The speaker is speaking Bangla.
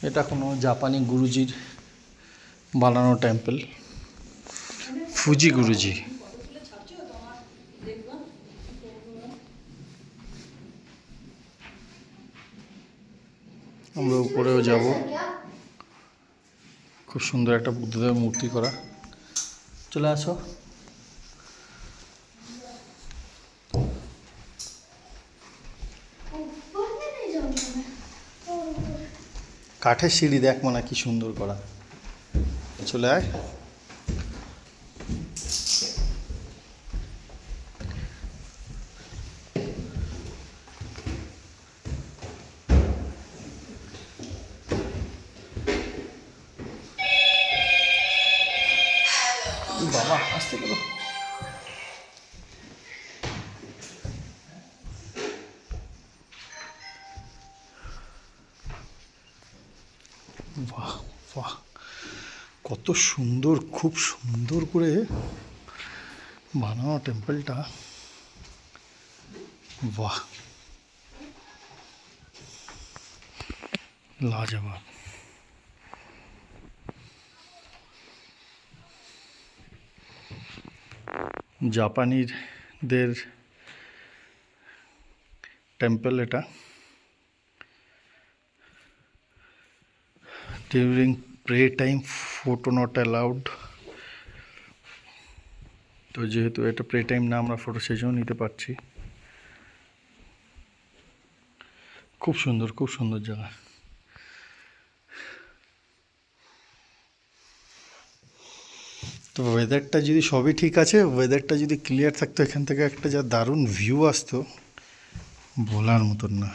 এটা কোনো জাপানি গুরুজির বানানো টেম্পল, ফুজি গুরুজি। আমরা উপরেও যাব। খুব সুন্দর একটা বুদ্ধদেবের মূর্তি করা। চলে আসো। কাঠের সিঁড়ি দেখ মনে কি সুন্দর করা। চলে আয়। বাবা আসতে গেল। বাহ বাহ, কত সুন্দর, খুব সুন্দর করে বানানো টেম্পলটা। বাহ, লাজবাব। জাপানিদের টেম্পল এটা। During pray time photo not allowed. তো যেহেতু এটা প্রে টাইম না, আমরা ফটো সেজন্য নিতে পারছি। খুব সুন্দর, খুব সুন্দর জায়গা। তো ওয়েদারটা যদি সবই ঠিক আছে, ওয়েদারটা যদি ক্লিয়ার থাকতো, এখান থেকে একটা যা দারুণ ভিউ আসতো বলার মতন না।